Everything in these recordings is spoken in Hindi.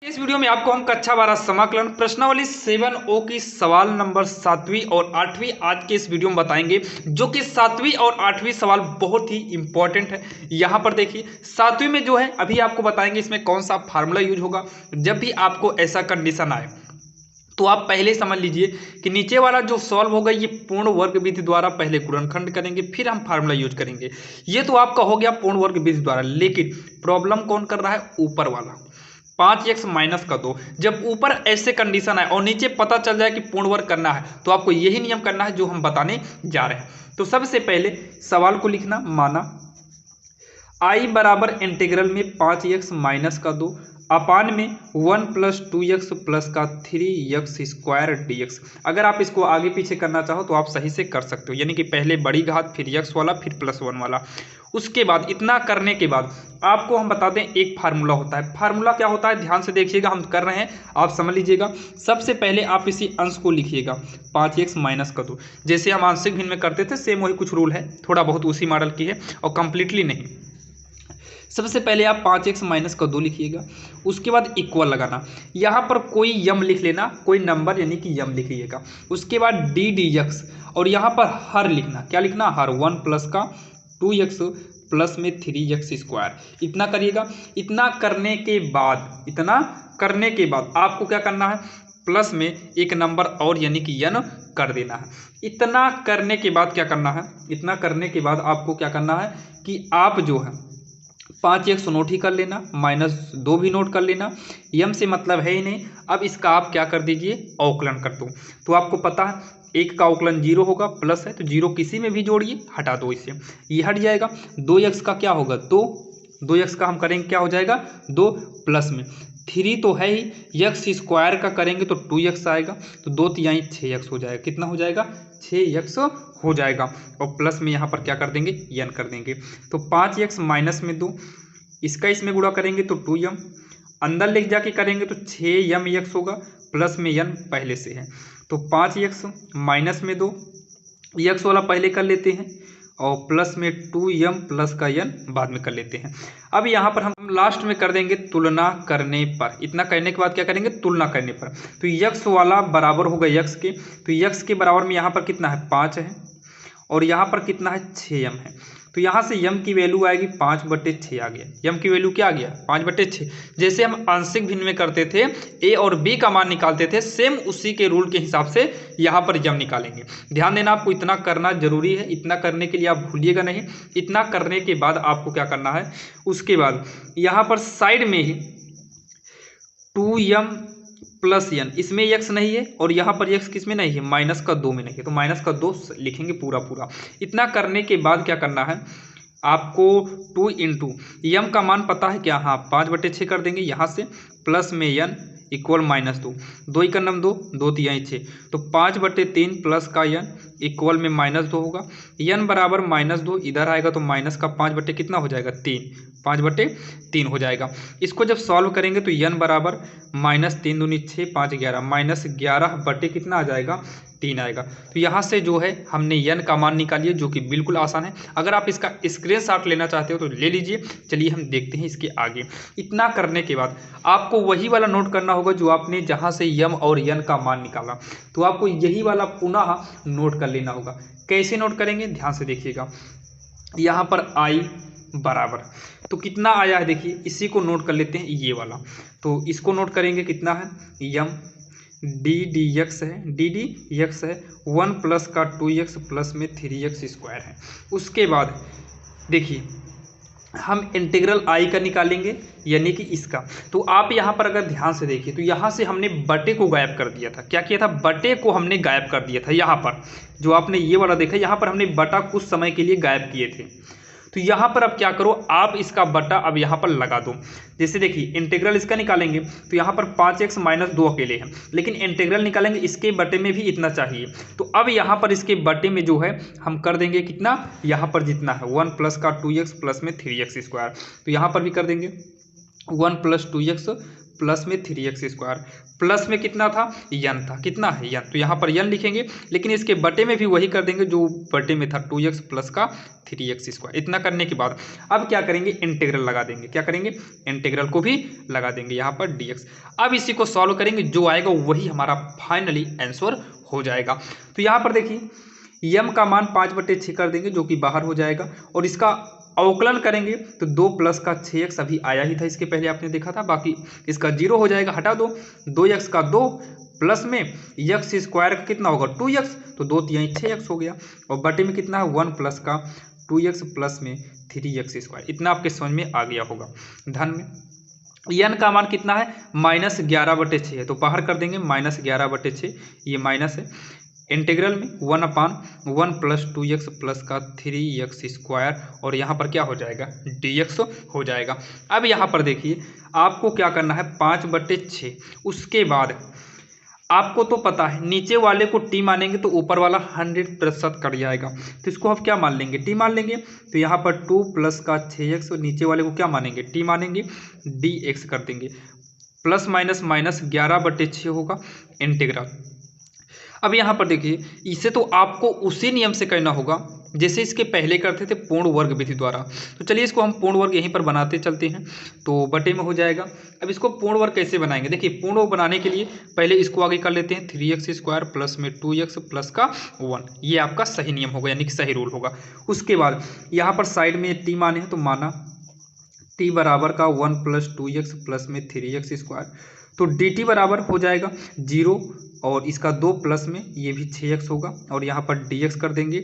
इस वीडियो में आपको हम कक्षा 12 समाकलन प्रश्नावली 7O की सवाल नंबर 7वीं और 8वीं आज के इस वीडियो में बताएंगे, जो कि 7वीं और 8वीं सवाल बहुत ही इंपॉर्टेंट है। यहाँ पर देखिए 7वीं में जो है अभी आपको बताएंगे इसमें कौन सा फार्मूला यूज होगा। जब भी आपको ऐसा कंडीशन आए तो आप पहले समझ लीजिए कि नीचे वाला जो सॉल्व होगा ये पूर्ण वर्ग विधि द्वारा पहले गुणनखंड करेंगे, फिर हम फार्मूला यूज करेंगे। ये तो आपका हो गया पूर्ण वर्ग विधि द्वारा, लेकिन प्रॉब्लम कौन कर रहा है? ऊपर वाला 5x माइनस का 2। जब ऊपर ऐसे कंडीशन आए और नीचे पता चल जाए कि पूर्ण वर्ग करना है तो आपको यही नियम करना है जो हम बताने जा रहे हैं। तो सबसे पहले सवाल को लिखना, माना I बराबर इंटीग्रल में 5x माइनस का 2 अपान में 1 प्लस 2x प्लस का 3x स्क्वायर dx। अगर आप इसको आगे पीछे करना चाहो तो आप सही से कर सकते हो, यानी कि पहले बड़ी घात फिर x वाला फिर प्लस 1 वाला। उसके बाद इतना करने के बाद आपको हम बता दें एक फार्मूला होता है। फार्मूला क्या होता है ध्यान से देखिएगा, हम कर रहे हैं आप समझ लीजिएगा। सबसे पहले आप इसी अंश को लिखिएगा 5x माइनस का 2, जैसे हम आंशिक भिन्न में करते थे सेम वही कुछ रूल है, थोड़ा बहुत उसी मॉडल की है और कंप्लीटली नहीं। सबसे पहले आप 5x माइनस का 2 लिखिएगा, उसके बाद इक्वल लगाना, यहाँ पर कोई यम लिख लेना, कोई नंबर यानी कि यम लिखिएगा। उसके बाद डी डी एक्स और यहाँ पर हर लिखना, क्या लिखना? हर 1 प्लस का 2x प्लस में 3x स्क्वायर। इतना करिएगा। इतना करने के बाद आपको क्या करना है? प्लस में एक नंबर और यानी कि n कर देना है। इतना करने के बाद क्या करना है? इतना करने के बाद आपको क्या करना है कि आप जो है 5x नोट ही कर लेना, -2 भी नोट कर लेना, यम से मतलब है ही नहीं। अब इसका आप क्या कर दीजिए? अवकलन कर दो। तो आपको पता है एक का अवकलन 0 होगा, प्लस है तो 0 किसी में भी जोड़िए, हटा दो इससे, ये हट जाएगा। 2x का क्या होगा? 2x का हम करेंगे क्या हो जाएगा? 2 प्लस में 3 तो है ही, x स्क्वायर का करेंगे तो 2x आएगा, तो 2 तिहाई 6x हो जाएगा। कितना हो जाएगा? 6x हो जाएगा। और प्लस में यहाँ पर क्या कर देंगे? n कर देंगे। तो 5x माइनस में 2, इसका इसमें गुणा करेंगे तो 2m, अंदर ले जाके करेंगे तो 6mx होगा, प्लस में n पहले से है। तो 5x माइनस में 2, x वाला पहले कर लेते हैं और प्लस में 2m प्लस का n बाद में कर लेते हैं। अब यहाँ पर हम लास्ट में कर देंगे तुलना करने पर। इतना करने के बाद क्या करेंगे? तुलना करने पर। तो x वाला बराबर होगा x के, तो x के बराबर में यहाँ पर कितना है? 5 है और यहाँ पर कितना है? 6m है। तो यहाँ से m की वैल्यू आएगी 5/6 आ गया। m की वैल्यू क्या आ गया? 5/6। जैसे हम आंशिक भिन्न में करते थे a और b का मान निकालते थे, सेम उसी के रूल के हिसाब से यहाँ पर m निकालेंगे। ध्यान देना, आपको इतना करना जरूरी है। इतना करने के लिए आप भूलिएगा नहीं। इतना करने के बाद आपको क्या करना है? उसके बाद यहाँ पर साइड में ही 2m प्लस n, इसमें x नहीं है और यहाँ पर x किस में नहीं है? माइनस का 2 में नहीं है, तो माइनस का 2 लिखेंगे पूरा पूरा। इतना करने के बाद क्या करना है आपको? 2 इंटू यम का मान पता है क्या? हाँ, 5/6 कर देंगे यहाँ से, प्लस में n इक्वल -2, 2 का नम 2, 2 तिहाई 6, तो 5/3 प्लस का n इक्वल में -2 होगा। n बराबर -2 इधर आएगा तो माइनस का 5 कितना हो जाएगा? 3, 5/3 हो जाएगा। इसको जब सॉल्व करेंगे तो n बराबर -3 दूनी 6, 5 11, -11 कितना आ जाएगा? 3 आएगा। तो यहाँ से जो है हमने n का मान निकालिए, जो कि बिल्कुल आसान है। अगर आप इसका स्क्रीनशॉट लेना चाहते हो तो ले लीजिए। चलिए हम देखते हैं इसके आगे। इतना करने के बाद आपको वही वाला नोट करना होगा जो आपने जहाँ से m और n का मान निकाला, तो आपको यही वाला पुनः नोट कर लेना होगा। कैसे नोट करेंगे? ध्यान से देखिएगा। यहाँ पर I बराबर तो कितना आया है? देखिए इसी को नोट कर लेते हैं, ये वाला। तो इसको नोट करेंगे, कितना है? m डी डी एक्स है, डी डी एक्स है, 1 प्लस का 2x प्लस में 3x स्क्वायर है। उसके बाद देखिए हम इंटीग्रल I का निकालेंगे, यानी कि इसका। तो आप यहाँ पर अगर ध्यान से देखिए तो यहाँ से हमने बटे को गायब कर दिया था। क्या किया था? बटे को हमने गायब कर दिया था। यहाँ पर जो आपने ये वाला देखा, यहाँ पर हमने बटा कुछ समय के लिए गायब किए थे। तो यहाँ पर अब क्या करो, आप इसका बटा अब यहाँ पर लगा दो। जैसे देखिए इंटीग्रल इसका निकालेंगे तो यहाँ पर 5x माइनस 2 अकेले हैं, लेकिन इंटीग्रल निकालेंगे इसके बटे में भी इतना चाहिए। तो अब यहाँ पर इसके बटे में जो है हम कर देंगे कितना? यहाँ पर जितना है 1 प्लस का 2x प्लस में 3x स्क्वायर, तो यहाँ पर भी कर देंगे 1 प्लस 2x प्लस में 3x²। प्लस में कितना था, n था, कितना है n, तो यहाँ पर n लिखेंगे, लेकिन इसके बटे में भी वही कर देंगे जो बटे में था 2x प्लस का 3x²। इतना करने के बाद अब क्या करेंगे, इंटीग्रल लगा देंगे। क्या करेंगे, इंटीग्रल को भी लगा देंगे यहाँ पर dx। अब इसी को सॉल्व करेंगे, जो आएगा वही हमारा फाइनली आंसर हो जाएगा। तो यहाँ पर देखिए m का मान 5/6 कर देंगे जो कि बाहर हो जाएगा, और इसका अवकलन करेंगे तो 2 प्लस का 6x अभी आया ही था, इसके पहले आपने देखा था, बाकी इसका 0 हो जाएगा, हटा दो। 2x का 2 प्लस में x² का कितना होगा 2x, तो 2 तिहाई 6x हो गया, और बटे में कितना है 1 प्लस का 2x प्लस में 3x²। इतना आपके समझ में आ गया होगा। धन में n का मान कितना है, -11/6 है, तो बाहर कर देंगे -11/6, ये माइनस है। इंटीग्रल में 1/1 प्लस 2x प्लस का 3x², और यहाँ पर क्या हो जाएगा dx हो जाएगा। अब यहाँ पर देखिए आपको क्या करना है 5/6, उसके बाद आपको तो पता है नीचे वाले को t मानेंगे तो ऊपर वाला 100% कट जाएगा, तो इसको हम क्या मान लेंगे, t मान लेंगे। तो यहाँ पर 2 प्लस का 6x, और नीचे वाले को क्या मानेंगे, t मानेंगे, dx कर देंगे। प्लस माइनस माइनस 11/6 होगा इंटीग्रल। अब यहाँ पर देखिए इसे तो आपको उसी नियम से करना होगा जैसे इसके पहले करते थे पूर्ण वर्ग विधि द्वारा। तो चलिए इसको हम पूर्ण वर्ग यहीं पर बनाते चलते हैं, तो बटे में हो जाएगा। अब इसको पूर्ण वर्ग कैसे बनाएंगे, देखिए पूर्ण वर्ग बनाने के लिए पहले इसको आगे कर लेते हैं 3x² प्लस में 2x प्लस का 1, ये आपका सही नियम होगा, यानी कि सही रूल होगा। उसके बाद यहाँ पर साइड में t माने हैं तो माना t बराबर का 1 प्लस 2x प्लस में 3x², तो dt बराबर हो जाएगा 0, और इसका 2 प्लस में ये भी 6x होगा, और यहाँ पर dx कर देंगे।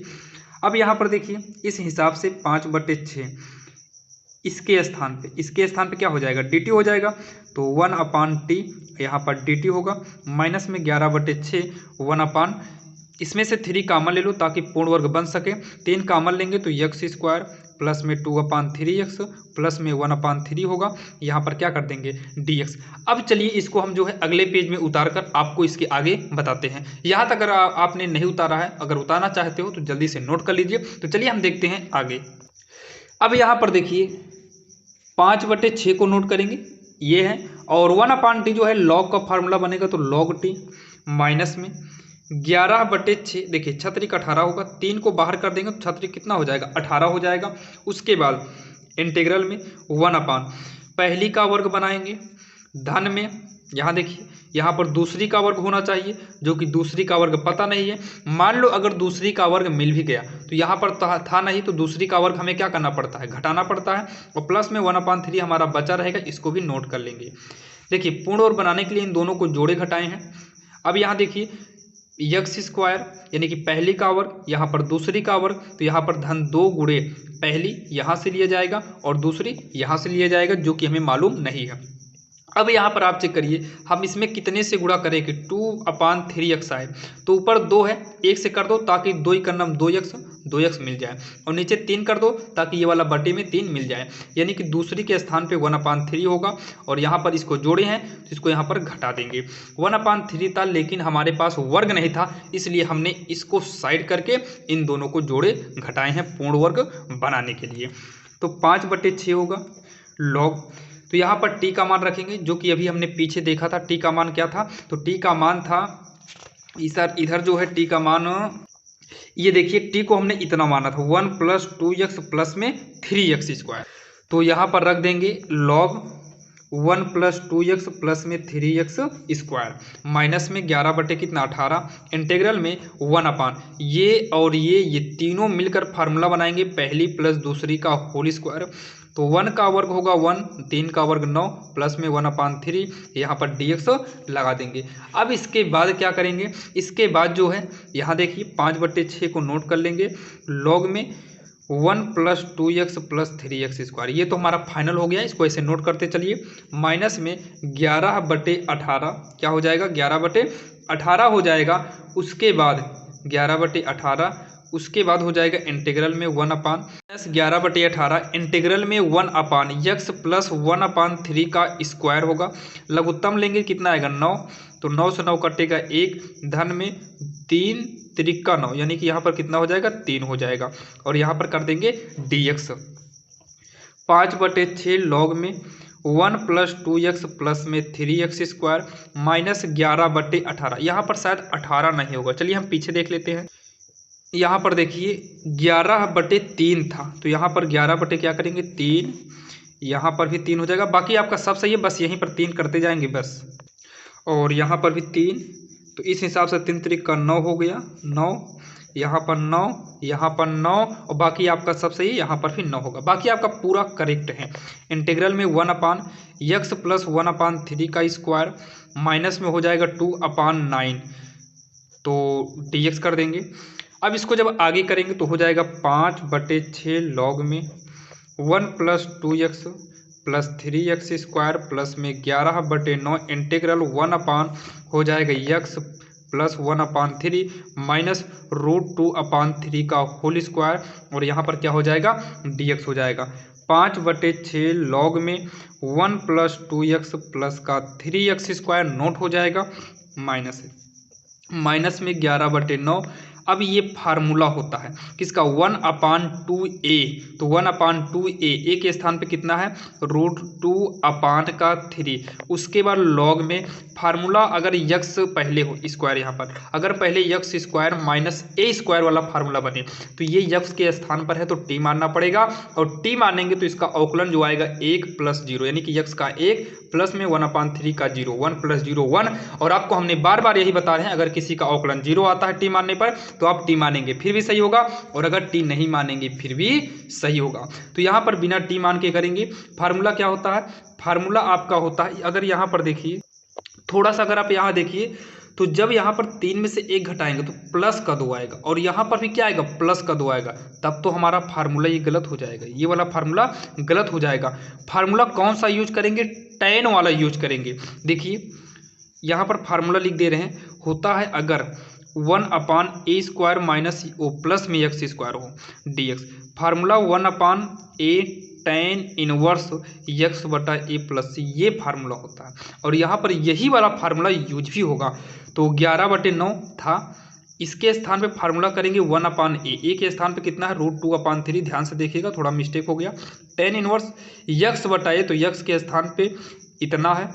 अब यहाँ पर देखिए इस हिसाब से 5/6 इसके स्थान पे क्या हो जाएगा, dt हो जाएगा, तो 1/t यहाँ पर dt होगा, माइनस में 11/6 1/, इसमें से 3 कामन ले लो ताकि पूर्ण वर्ग बन सके। 3 कामन लेंगे तो x² प्लस में 2/3x प्लस में 1/3 होगा, यहाँ पर क्या कर देंगे dx। अब चलिए इसको हम जो है अगले पेज में उतार कर आपको इसके आगे बताते हैं। यहाँ तक अगर आपने नहीं उतारा है, अगर उतारना चाहते हो तो जल्दी से नोट कर लीजिए। तो चलिए हम देखते हैं आगे। अब यहाँ पर देखिए 5/6 को नोट करेंगे, ये है, और 1/t जो है लॉग का फार्मूला बनेगा, तो log t माइनस में 11/6, देखिए छत्रिक 18 होगा, 3 को बाहर कर देंगे तो छत्रिक कितना हो जाएगा 18 हो जाएगा। उसके बाद इंटीग्रल में 1/, पहली का वर्ग बनाएंगे, धन में यहाँ देखिए यहाँ पर दूसरी का वर्ग होना चाहिए, जो कि दूसरी का वर्ग पता नहीं है। मान लो अगर दूसरी का वर्ग मिल भी गया तो यहाँ पर था नहीं, तो दूसरी का वर्ग हमें क्या करना पड़ता है, घटाना पड़ता है, और प्लस में 1/3 हमारा बचा रहेगा, इसको भी नोट कर लेंगे। देखिए पूर्ण वर्ग बनाने के लिए इन दोनों को जोड़े घटाए हैं। अब यहाँ देखिए x² यानी कि पहली का वर्ग, यहाँ पर दूसरी का वर्ग, तो यहाँ पर धन 2 गुणे पहली यहाँ से लिया जाएगा और दूसरी यहाँ से लिया जाएगा, जो कि हमें मालूम नहीं है। अब यहाँ पर आप चेक करिए हम इसमें कितने से गुणा करें कि 2/3x आए, तो ऊपर 2 है, 1 से कर दो ताकि 2 ही करना 2x मिल जाए, और नीचे 3 कर दो ताकि ये वाला बटे में 3 मिल जाए, यानी कि दूसरी के स्थान पे 1/3 होगा, और यहाँ पर इसको जोड़े हैं तो इसको यहाँ पर घटा देंगे। 1/3 था लेकिन हमारे पास वर्ग नहीं था, इसलिए हमने इसको साइड करके इन दोनों को जोड़े घटाए हैं पूर्ण वर्ग बनाने के लिए। तो 5/6 होगा log, तो यहाँ पर t का मान रखेंगे, जो कि अभी हमने पीछे देखा था t का मान क्या था, तो t का मान था इधर जो है t का मान, ये देखिए t को हमने इतना माना था 1 प्लस 2x प्लस में 3x², तो यहाँ पर रख देंगे log 1 प्लस 2x प्लस में 3x² माइनस में 11 कितना 18, इंटीग्रल में 1/, ये और ये तीनों मिलकर फार्मूला बनाएंगे, पहली प्लस दूसरी का होल स्क्वायर, तो 1 का वर्ग होगा 1, 3 का वर्ग 9 प्लस में 1/3, यहाँ पर dx लगा देंगे। अब इसके बाद क्या करेंगे, इसके बाद जो है यहाँ देखिए 5/6 को नोट कर लेंगे, log में 1 प्लस 2x प्लस 3x², ये तो हमारा फाइनल हो गया, इसको ऐसे नोट करते चलिए। माइनस में 11/18 क्या हो जाएगा 11/18 हो जाएगा। उसके बाद 11/18, उसके बाद हो जाएगा इंटीग्रल में 1/, 11/18 इंटीग्रल में 1/x प्लस 1/3 का स्क्वायर होगा, लघुत्तम लेंगे कितना आएगा 9, तो 9 से 9 कटेगा 1, धन में 3 त्रिका 9, यानी कि यहाँ पर कितना हो जाएगा 3 हो जाएगा, और यहाँ पर कर देंगे dx। 5/6 log में 1 + 2x प्लस में 3x स्क्वायर माइनस 11/18। यहाँ पर शायद 18 नहीं होगा, चलिए हम पीछे देख लेते हैं। यहाँ पर देखिए 11/3 था, तो यहाँ पर 11 बटे क्या करेंगे 3, यहाँ पर भी 3 हो जाएगा। बाकी आपका सब सही है, बस यहीं पर 3 करते जाएंगे बस। और यहाँ पर भी 3, तो इस हिसाब से 3 3 का 9 हो गया, 9, यहाँ पर 9, यहाँ पर 9, और बाकी आपका सब सही है, यहाँ पर भी 9 होगा। बाकी आपका पूरा करेक्ट है। इंटीग्रल में 1/x + 1/3 का स्क्वायर माइनस में हो जाएगा 2/9, तो dx कर देंगे। अब इसको जब आगे करेंगे तो हो जाएगा 5/6 log में 1 + 2x plus 3x square plus में 11/9 इंटीग्रल 1 हो जाएगा x प्लस 1/3 माइनस √2/3 का होल स्क्वायर, और यहाँ पर क्या हो जाएगा dx हो जाएगा। 5/6 log में 1 + 2x प्लस का 3x स्क्वायर नोट हो जाएगा माइनस में 11/9। अब ये फार्मूला होता है किसका 1/2a, तो 1/2a ए के स्थान पे कितना है √2/3, उसके बाद लॉग में फार्मूला अगर यक्स पहले हो स्क्वायर, यहाँ पर अगर पहले यक्स स्क्वायर माइनस ए स्क्वायर वाला फार्मूला बने तो ये यक्स के स्थान पर है तो टी मानना पड़ेगा, और टी मानेंगे तो इसका अवकलन जो आएगा 1 + 0 यानी कि यक्स का 1 प्लस में 1/3 का 0, 1 + 0 1। और आपको हमने बार बार यही बता रहे हैं अगर किसी का अवकलन 0 आता है टी मानने पर तो आप टी मानेंगे फिर भी सही होगा, और अगर टी नहीं मानेंगे फिर भी सही होगा। तो यहाँ पर बिना टी मान के करेंगे। फार्मूला क्या होता है, फार्मूला आपका होता है, अगर यहाँ पर देखिए थोड़ा सा, अगर आप यहाँ देखिए तो जब यहाँ पर 3 में से 1 घटाएंगे तो प्लस का 2 आएगा, और यहाँ पर भी क्या आएगा प्लस का 2 आएगा, तब तो हमारा फार्मूला ये गलत हो जाएगा, ये वाला फार्मूला गलत हो जाएगा। फार्मूला कौन सा यूज करेंगे, tan वाला यूज करेंगे। देखिए यहाँ पर फार्मूला लिख दे रहे हैं, होता है अगर 1/a स्क्वायर माइनस ओ प्लस में x स्क्वायर हो dx, formula 1/a tan inverse x/a plus c, ये फार्मूला होता है। और यहाँ पर यही वाला फार्मूला यूज भी होगा। तो 11/9 था, इसके स्थान पे फार्मूला करेंगे 1/a, ए के स्थान पे कितना है √2/3, ध्यान से देखिएगा थोड़ा मिस्टेक हो गया, tan इनवर्स x/a, तो x के स्थान पे इतना है,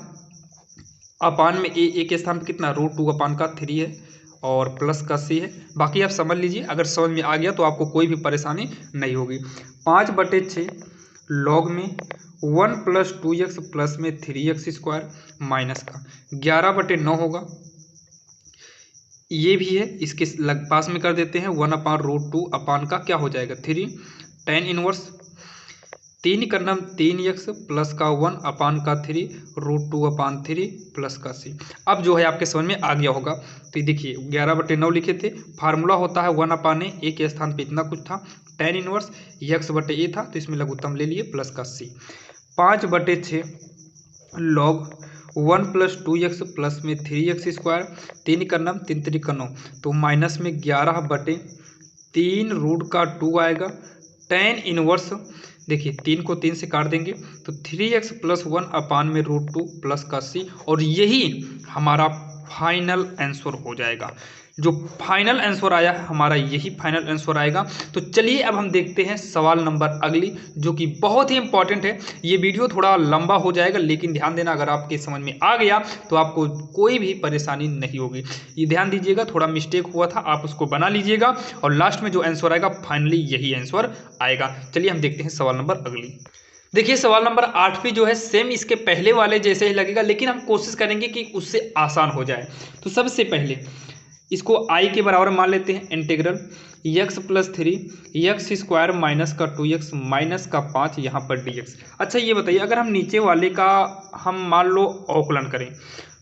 अपान में ए के स्थान पे कितना √2/3 है, और प्लस का c है। बाकी आप समझ लीजिए, अगर समझ में आ गया तो आपको कोई भी परेशानी नहीं होगी। 5/6 log में 1 + 2x प्लस में 3x स्क्वायर माइनस का 11/9 होगा, ये भी है, इसके पास में कर देते हैं 1/√2 अपान का क्या हो जाएगा 3 tan इनवर्स 3 का नाम 3x प्लस का 1 अपान का 3 √2/3 प्लस का c। अब जो है आपके समझ में आ गया होगा। तो देखिए 11/9 लिखे थे, फार्मूला होता है 1/a, ए के स्थान पे इतना कुछ था, tan इनवर्स x/a था तो इसमें लघुत्तम ले लिए प्लस का c। 5/6 log 1 + 2x प्लस में 3x स्क्वायर, 3 का नाम 3 3 का 9, तो माइनस में 11/3 √2 आएगा, tan इनवर्स देखिए 3 को 3 से काट देंगे तो 3x + 1 अपान में √2 प्लस का c, और यही हमारा फाइनल आंसर हो जाएगा। जो फाइनल आंसर आया है हमारा यही फाइनल आंसर आएगा। तो चलिए अब हम देखते हैं सवाल नंबर अगली, जो कि बहुत ही इंपॉर्टेंट है। ये वीडियो थोड़ा लंबा हो जाएगा, लेकिन ध्यान देना अगर आपके समझ में आ गया तो आपको कोई भी परेशानी नहीं होगी। ये ध्यान दीजिएगा, थोड़ा मिस्टेक हुआ था, आप उसको बना लीजिएगा, और लास्ट में जो आंसर आएगा फाइनली यही आंसर आएगा। चलिए हम देखते हैं सवाल नंबर अगली। देखिए सवाल नंबर 8 भी जो है सेम इसके पहले वाले जैसे ही लगेगा, लेकिन हम कोशिश करेंगे कि उससे आसान हो जाए। तो सबसे पहले इसको i के बराबर मान लेते हैं, integral x + 3 x square minus का 2x माइनस का 5 यहाँ पर dx। अच्छा ये बताइए, अगर हम नीचे वाले का हम मान लो अवकलन करें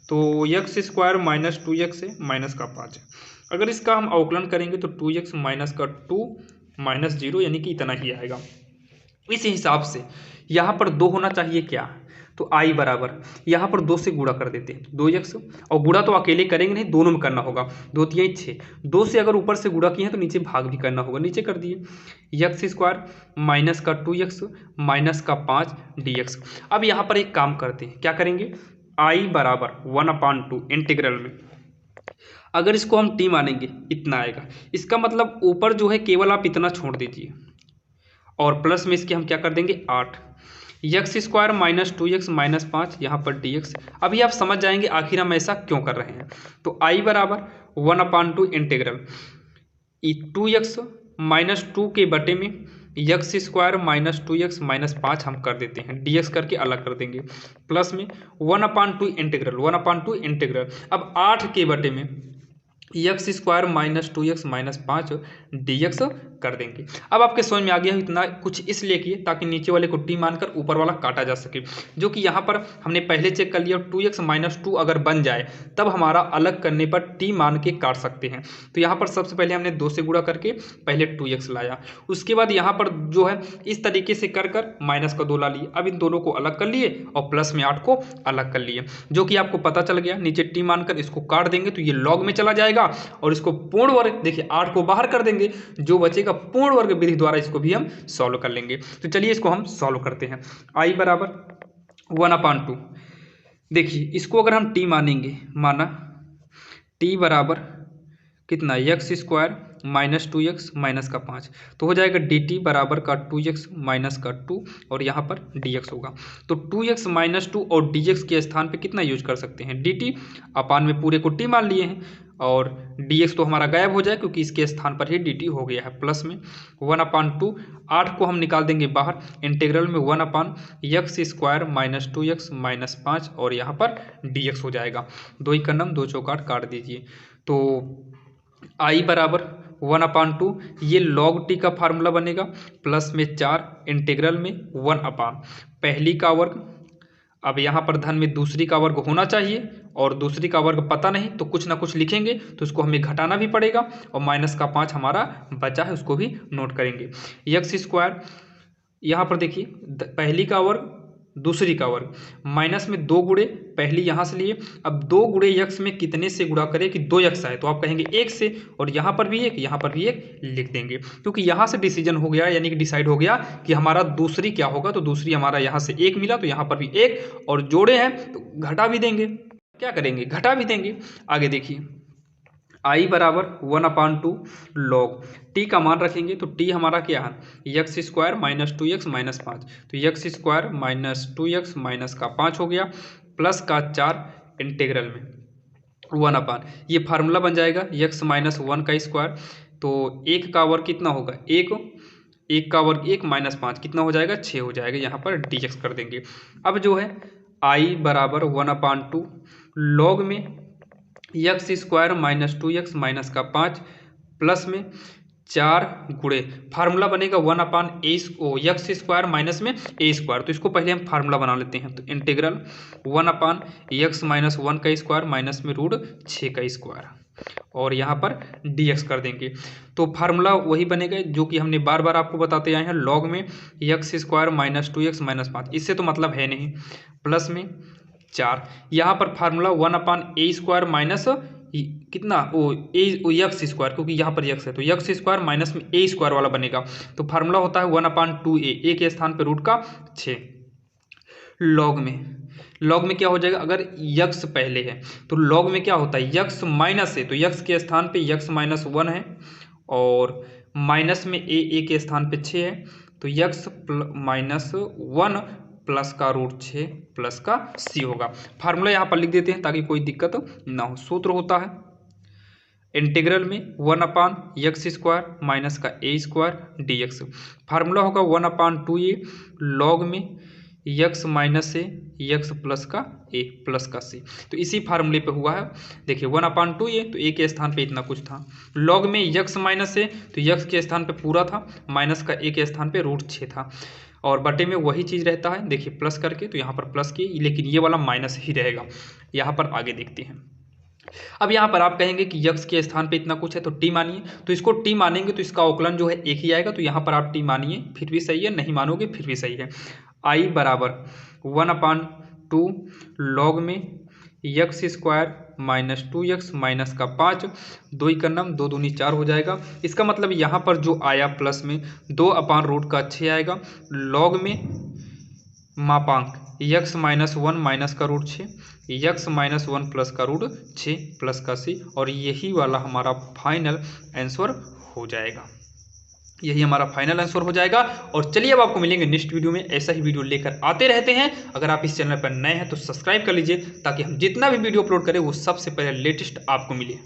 तो x स्क्वायर माइनस 2x है माइनस का 5 है, अगर इसका हम अवकलन करेंगे तो 2x माइनस का 2 माइनस 0 यानी कि इतना ही आएगा। इस हिसाब से यहाँ पर 2 होना चाहिए क्या, तो i बराबर यहाँ पर 2 से गुणा कर देते हैं 2x, और गुणा तो अकेले करेंगे नहीं, दोनों में करना होगा, 2 3 6, 2 से अगर ऊपर से गुणा किए हैं तो नीचे भाग भी करना होगा, नीचे कर दिए x स्क्वायर माइनस का 2x माइनस का 5 dx। अब यहाँ पर एक काम करते हैं, क्या करेंगे, i बराबर 1/2 इंटीग्रल में अगर इसको हम t मानेंगे इतना आएगा, इसका मतलब ऊपर जो है केवल आप इतना छोड़ दीजिए, और प्लस में इसके हम क्या कर देंगे 8, x square minus 2x minus 5 यहाँ पर dx। अभी आप समझ जाएंगे आखिर हम ऐसा क्यों कर रहे हैं। तो आई बराबर 1/2 इंटीग्रल 2x माइनस 2 के बटे में x square minus 2x minus 5 हम कर देते हैं, dx करके अलग कर देंगे, प्लस में 1/2 इंटीग्रल अब 8 के बटे में x square minus 2x minus 5 dx कर देंगे। अब आपके समझ में आ गया इतना कुछ इसलिए किए ताकि नीचे वाले को t मानकर ऊपर वाला काटा जा सके, जो कि यहाँ पर हमने पहले चेक कर लिया 2x माइनस 2 अगर बन जाए तब हमारा अलग करने पर t मान के काट सकते हैं। तो यहाँ पर सबसे पहले हमने 2 से गुणा करके पहले 2x लाया, उसके बाद यहाँ पर जो है इस तरीके से कर कर माइनस का 2 ला लिए। अब इन दोनों को अलग कर लिए और प्लस में 8 को अलग कर लिए, जो कि आपको पता चल गया नीचे t मानकर इसको काट देंगे तो ये लॉग में चला जाएगा और इसको पूर्ण वर्ग, देखिए 8 को बाहर कर देंगे, जो बचेगा पूर्ण वर्ग विधि द्वारा इसको भी हम सॉल्व कर लेंगे। तो चलिए इसको हम सॉल्व करते हैं। आई बराबर 1/2, देखिए इसको अगर हम t मानेंगे, माना t बराबर कितना x square minus 2x minus का 5, तो हो जाएगा dt बराबर का 2x माइनस का 2 और यहाँ पर dx होगा। तो 2x माइनस 2 और dx के स्थान पे कितना यूज कर सकते हैं, dt अपान में पूरे को t मान लिए हैं और dx तो हमारा गायब हो जाए क्योंकि इसके स्थान पर ही dt हो गया है, प्लस में 1/2, 8 को हम निकाल देंगे बाहर, इंटीग्रल में 1/x square minus 2x minus 5 और यहाँ पर dx हो जाएगा। 2 ही कन्नम 2 चौकाट काट दीजिए। तो आई बराबर 1/2, ये log t का फार्मूला बनेगा, प्लस में 4 इंटीग्रल में 1/, पहली का वर्ग, अब यहाँ पर धन में दूसरी का वर्ग होना चाहिए और दूसरी का वर्ग पता नहीं तो कुछ ना कुछ लिखेंगे तो उसको हमें घटाना भी पड़ेगा और माइनस का 5 हमारा बचा है उसको भी नोट करेंगे। एक्स स्क्वायर यहाँ पर देखिए पहली का वर्ग दूसरी का वर्ग, माइनस में 2 गुणे पहली यहाँ से लिए, अब 2 गुणे यक्स में कितने से गुणा करें कि 2 यक्स आए, तो आप कहेंगे 1 से, और यहाँ पर भी 1 यहाँ पर भी 1 लिख देंगे क्योंकि यहाँ से डिसीजन हो गया, यानी कि डिसाइड हो गया कि हमारा दूसरी क्या होगा। तो दूसरी हमारा यहाँ से 1 मिला तो यहाँ पर भी 1 और जोड़े हैं तो घटा भी देंगे, क्या करेंगे घटा भी देंगे। आगे देखिए आई बराबर 1/2 लॉग टी का मान रखेंगे तो टी हमारा क्या है x square minus 2x minus 5, तो x square minus 2x minus का 5 हो गया, प्लस का 4 इंटीग्रल में 1/, ये फार्मूला बन जाएगा x माइनस 1 का स्क्वायर, तो 1 का वर्ग कितना होगा 1 का वर्ग 1 माइनस 5 कितना हो जाएगा 6 हो जाएगा, यहाँ पर dx कर देंगे। अब जो है आई बराबर 1/2 लॉग में x square minus 2x minus का 5 प्लस में 4 गुणे फार्मूला बनेगा 1/एक्स स्क्वायर माइनस में ए स्क्वायर, तो इसको पहले हम फार्मूला बना लेते हैं। तो इंटीग्रल 1/x माइनस 1 का स्क्वायर माइनस में रूट 6 का स्क्वायर और यहाँ पर dx कर देंगे। तो फार्मूला वही बनेगा जो कि हमने बार बार आपको बताते आए हैं, लॉग में x square minus 2x minus 5, इससे तो मतलब है नहीं, प्लस में 4 यहाँ पर फार्मूला 1/a स्क्वायर माइनस कितना एक्स स्क्वायर, क्योंकि यहाँ पर एक्स है तो एक्स स्क्वायर माइनस में ए स्क्वायर वाला बनेगा, तो फार्मूला होता है 1/2a, ए के स्थान पर रूट का 6। लॉग में क्या हो जाएगा, अगर यक्स पहले है तो लॉग में क्या होता है यक्स माइनस है, तो यक्स के स्थान पे यक्स माइनस 1 है और माइनस में ए के स्थान पे 6 है, तो यक्स माइनस 1 प्लस का रूट 6 प्लस का सी होगा। फार्मूला यहाँ पर लिख देते हैं ताकि कोई दिक्कत ना हो। सूत्र होता है इंटीग्रल में 1/एक्स स्क्वायर माइनस का ए स्क्वायर dx, फार्मूला होगा 1/2a लॉग में एक्स माइनस ए एक्स प्लस का ए प्लस का सी, तो इसी फार्मूले पे हुआ है। देखिए 1/2a तो ए के स्थान पे इतना कुछ था, लॉग में एक्स माइनस ए तो एक्स के स्थान पे पूरा था, माइनस का ए के स्थान पे रूट 6 था और बटे में वही चीज़ रहता है, देखिए प्लस करके तो यहाँ पर प्लस की, लेकिन ये वाला माइनस ही रहेगा। यहाँ पर आगे देखते हैं। अब यहाँ पर आप कहेंगे कि यक्स के स्थान पे इतना कुछ है तो टी मानिए, तो इसको टी मानेंगे तो इसका अवकलन जो है एक ही आएगा, तो यहाँ पर आप टी मानिए फिर भी सही है, नहीं मानोगे फिर भी सही है। आई बराबर 1/2 लॉग में x square minus 2x minus का 5, 2 का नम 2 दूनी 4 हो जाएगा। इसका मतलब यहाँ पर जो आया प्लस में 2/रूट का 6 आएगा, लॉग में मापांक x माइनस 1 माइनस का रूट 6, x माइनस 1 प्लस का रूट 6 प्लस का c, और यही वाला हमारा फाइनल आंसर हो जाएगा। यही हमारा फाइनल आंसर हो जाएगा। और चलिए अब आपको मिलेंगे नेक्स्ट वीडियो में, ऐसा ही वीडियो लेकर आते रहते हैं। अगर आप इस चैनल पर नए हैं तो सब्सक्राइब कर लीजिए, ताकि हम जितना भी वीडियो अपलोड करें वो सबसे पहले लेटेस्ट आपको मिले।